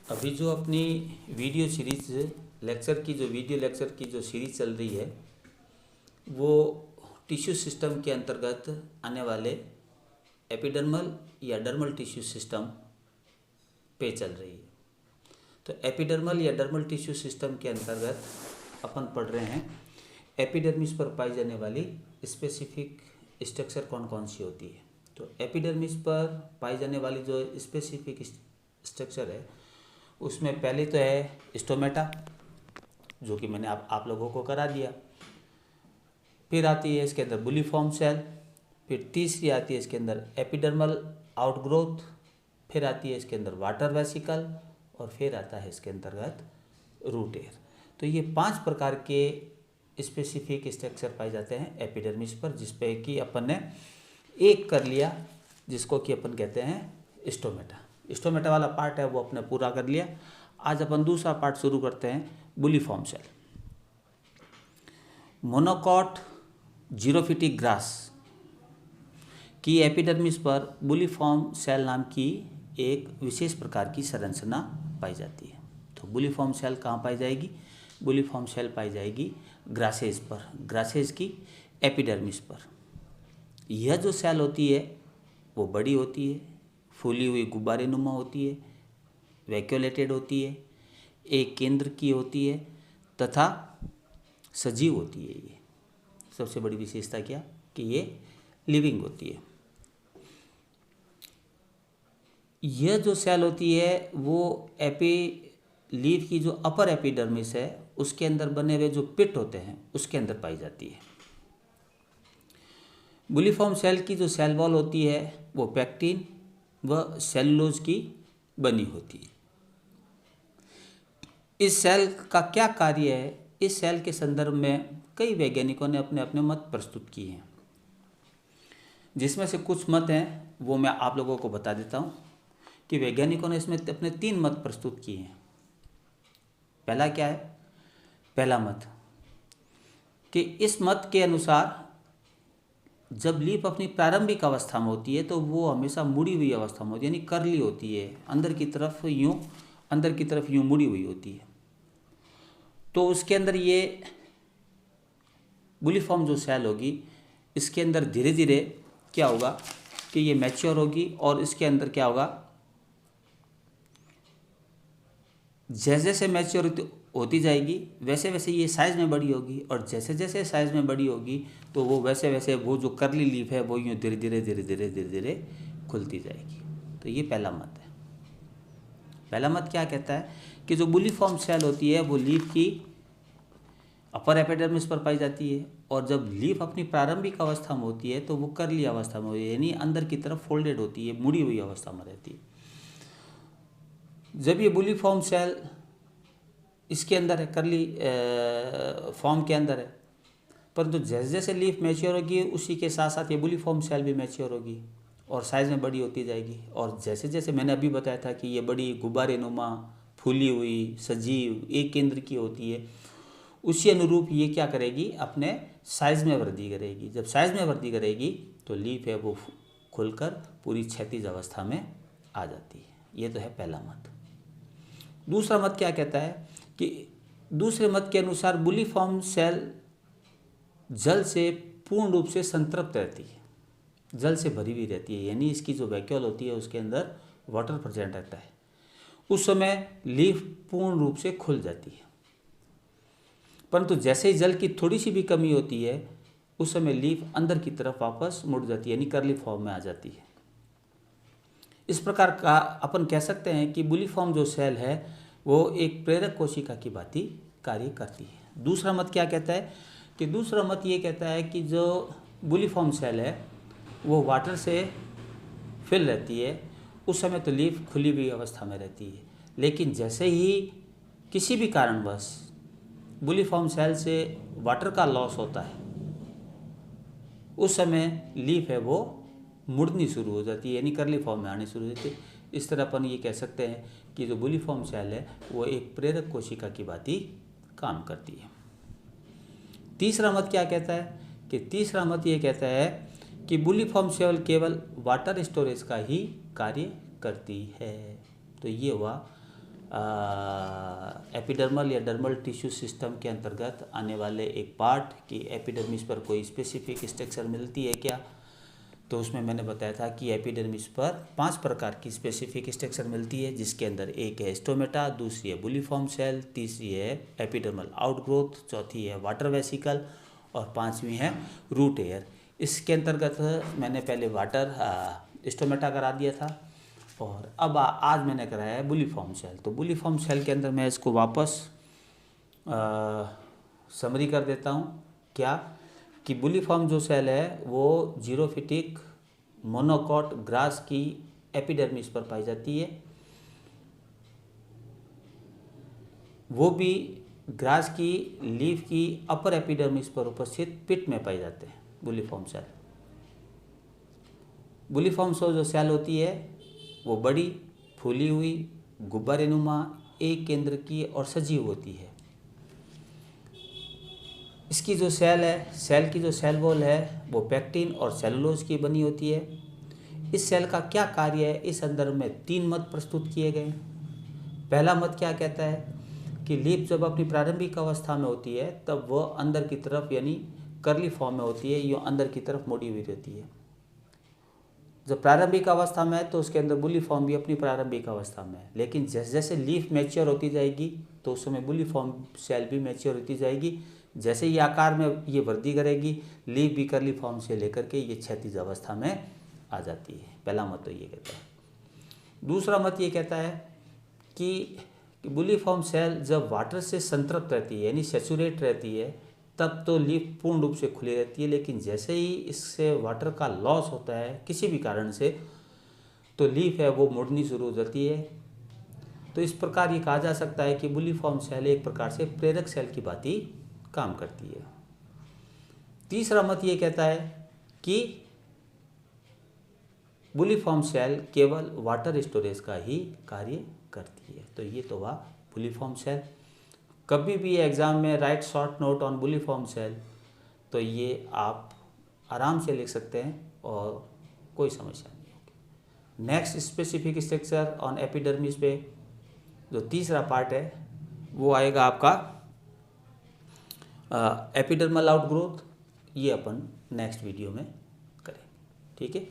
अभी जो अपनी वीडियो सीरीज लेक्चर की जो वीडियो लेक्चर की जो सीरीज चल रही है वो टिश्यू सिस्टम के अंतर्गत आने वाले एपिडर्मल या डर्मल टिश्यू सिस्टम पे चल रही है। तो एपिडर्मल या डर्मल टिश्यू सिस्टम के अंतर्गत अपन पढ़ रहे हैं एपिडर्मिस पर पाई जाने वाली स्पेसिफिक स्ट्रक्चर कौन कौन सी होती है। तो एपिडर्मिस पर पाई जाने वाली जो स्पेसिफिक स्ट्रक्चर है उसमें पहले तो है स्टोमेटा, जो कि मैंने आप लोगों को करा दिया। फिर आती है इसके अंदर बुलीफॉर्म सेल, फिर तीसरी आती है इसके अंदर एपिडर्मल आउटग्रोथ, फिर आती है इसके अंदर वाटर वेसिकल और फिर आता है इसके अंतर्गत रूट एयर। तो ये 5 प्रकार के स्पेसिफिक स्ट्रक्चर पाए जाते हैं एपिडर्मिस पर, जिस पे कि अपन ने एक कर लिया जिसको कि अपन कहते हैं स्टोमेटा। स्टोमेटा वाला पार्ट है वो अपने पूरा कर लिया। आज अपन दूसरा पार्ट शुरू करते हैं bulliform cell. Monocot xerophytic grass की एपिडर्मिस पर बुलीफॉर्म सेल नाम की एक विशेष प्रकार की संरचना पाई जाती है। तो बुलीफॉर्म सेल कहाँ पाई जाएगी? बुलीफॉर्म सेल पाई जाएगी ग्रासेज पर, ग्रासेज की एपिडर्मिस पर। यह जो सेल होती है वो बड़ी होती है, फूली हुई गुब्बारे नुमा होती है, वैक्यूलेटेड होती है, एक केंद्र की होती है तथा सजीव होती है। ये सबसे बड़ी विशेषता क्या कि ये लिविंग होती है। यह जो सेल होती है वो लीफ की जो अपर एपिडर्मिस है उसके अंदर बने हुए जो पिट होते हैं उसके अंदर पाई जाती है। बुलीफॉर्म सेल की जो सेल वॉल होती है वो पैक्टिन व सेलुलोज की बनी होती है। इस सेल का क्या कार्य है, इस सेल के संदर्भ में कई वैज्ञानिकों ने अपने अपने मत प्रस्तुत किए हैं, जिसमें से कुछ मत हैं वो मैं आप लोगों को बता देता हूँ कि वैज्ञानिकों ने इसमें अपने 3 मत प्रस्तुत किए हैं। पहला क्या है? पहला मत कि इस मत के अनुसार जब लीफ अपनी प्रारंभिक अवस्था में होती है तो वो हमेशा मुड़ी हुई अवस्था में होती है, यानी कर्ली होती है, अंदर की तरफ यूं मुड़ी हुई होती है। तो उसके अंदर ये बुलीफॉर्म जो सेल होगी इसके अंदर धीरे धीरे क्या होगा कि ये मैच्योर होगी और इसके अंदर क्या होगा, जैसे जैसे मैच्योर होती जाएगी वैसे वैसे ये साइज़ में बड़ी होगी, और जैसे जैसे साइज़ में बड़ी होगी तो वो वैसे वैसे वो जो कर्ली लीफ है वो यूँ धीरे धीरे खुलती जाएगी। तो ये पहला मत है। पहला मत क्या कहता है कि जो बुलीफॉर्म सेल होती है वो लीफ की अपर एपिडर्मिस पर पाई जाती है, और जब लीफ अपनी प्रारंभिक अवस्था में होती है तो वो कर्ली अवस्था में होती है, यानी अंदर की तरफ फोल्डेड होती है, मुड़ी हुई अवस्था में रहती है। जब ये बुलीफॉर्म सेल इसके अंदर है, कर्ली फॉर्म के अंदर है, परंतु जैसे जैसे लीफ मैच्योर होगी उसी के साथ साथ ये बुलीफॉर्म सेल भी मैच्योर होगी और साइज़ में बड़ी होती जाएगी। और जैसे जैसे मैंने अभी बताया था कि ये बड़ी गुब्बारे नुमा, फूली हुई, सजीव, एक केंद्र की होती है, उसी अनुरूप ये क्या करेगी, अपने साइज़ में वृद्धि करेगी। जब साइज़ में वृद्धि करेगी तो लीफ है वो खुलकर पूरी क्षैतिज अवस्था में आ जाती है। ये तो है पहला मत। दूसरा मत क्या कहता है कि दूसरे मत के अनुसार बुलीफॉर्म सेल जल से पूर्ण रूप से संतृप्त रहती है, जल से भरी हुई रहती है, यानी इसकी जो वैक्यूल होती है उसके अंदर वाटर प्रेजेंट रहता है। उस समय लीफ पूर्ण रूप से खुल जाती है, परंतु जैसे ही जल की थोड़ी सी भी कमी होती है उस समय लीफ अंदर की तरफ वापस मुड़ जाती है, यानी कर्ली फॉर्म में आ जाती है। इस प्रकार का अपन कह सकते हैं कि बुलीफॉर्म जो सेल है वो एक प्रेरक कोशिका की भांति कार्य करती है। दूसरा मत क्या कहता है कि दूसरा मत ये कहता है कि जो बुलीफॉर्म सेल है वो वाटर से फिल रहती है, उस समय तो लीफ खुली हुई अवस्था में रहती है, लेकिन जैसे ही किसी भी कारणवश बुलीफॉर्म सेल से वाटर का लॉस होता है उस समय लीफ है वो मुड़नी शुरू हो जाती है, यानी कर्ली फॉर्म में आनी शुरू हो जाती है। इस तरह अपन ये कह सकते हैं कि जो बुलीफॉर्म सेल है वो एक प्रेरक कोशिका की भांति काम करती है। तीसरा मत क्या कहता है कि तीसरा मत ये कहता है कि बुलीफॉर्म सेल केवल वाटर स्टोरेज का ही कार्य करती है। तो ये हुआ एपिडर्मल या डर्मल टिश्यू सिस्टम के अंतर्गत आने वाले एक पार्ट कि एपिडर्मिस पर कोई स्पेसिफिक स्ट्रक्चर मिलती है क्या। तो उसमें मैंने बताया था कि एपिडर्मिस पर 5 प्रकार की स्पेसिफिक स्ट्रक्चर मिलती है, जिसके अंदर एक है स्टोमेटा, दूसरी है बुलीफॉर्म सेल, तीसरी है एपिडर्मल आउटग्रोथ, चौथी है वाटर वेसिकल और पांचवी है रूट एयर। इसके अंतर्गत मैंने पहले वाटर स्टोमेटा करा दिया था और अब आज मैंने कराया है बुलीफॉर्म सेल। तो बुलीफॉर्म सेल के अंदर मैं इसको वापस समरी कर देता हूँ क्या कि बुलीफॉर्म जो सेल है वो जीरोफिटिक मोनोकॉट ग्रास की एपिडर्मिस पर पाई जाती है, वो भी ग्रास की लीफ की अपर एपिडर्मिस पर उपस्थित पिट में पाए जाते हैं बुलीफॉर्म सेल। बुलीफॉर्म जो सेल होती है वो बड़ी, फूली हुई, गुब्बारेनुमा, एक केंद्र की और सजीव होती है। इसकी जो सेल है, सेल की जो सेल वॉल है वो पैक्टिन और सेलुलोज की बनी होती है। इस सेल का क्या कार्य है, इस संदर्भ में 3 मत प्रस्तुत किए गए। पहला मत क्या कहता है कि लीफ जब अपनी प्रारंभिक अवस्था में होती है तब वह अंदर की तरफ यानी कर्ली फॉर्म में होती है, ये अंदर की तरफ मुड़ी हुई रहती है। जब प्रारंभिक अवस्था में है तो उसके अंदर बुलीफॉर्म भी अपनी प्रारंभिक अवस्था में है, लेकिन जैसे जैसे लीफ मैच्योर होती जाएगी तो उस समय बुलीफॉर्म सेल भी मैच्योर होती जाएगी। जैसे ये आकार में ये वृद्धि करेगी, लीफ भी कर्ली फॉर्म से लेकर के ये क्षैतिज अवस्था में आ जाती है। पहला मत तो ये कहता है। दूसरा मत ये कहता है कि बुलीफॉर्म सेल जब वाटर से संतृप्त रहती है यानी सैचुरेट रहती है तब तो लीफ पूर्ण रूप से खुली रहती है, लेकिन जैसे ही इससे वाटर का लॉस होता है किसी भी कारण से तो लीफ है वो मुड़नी शुरू हो जाती है। तो इस प्रकार ये कहा जा सकता है कि बुलीफॉर्म सेल एक प्रकार से प्रेरक सेल की भांति काम करती है। तीसरा मत ये कहता है कि बुलीफॉर्म सेल केवल वाटर स्टोरेज का ही कार्य करती है। तो ये तो हुआ बुलीफॉर्म सेल। कभी भी एग्ज़ाम में write short note on bulliform cell, तो ये आप आराम से लिख सकते हैं और कोई समस्या नहीं होगी। Next specific structure on epidermis पे जो तीसरा पार्ट है वो आएगा आपका एपिडर्मल आउटग्रोथ। ये अपन नेक्स्ट वीडियो में करेंगे, ठीक है।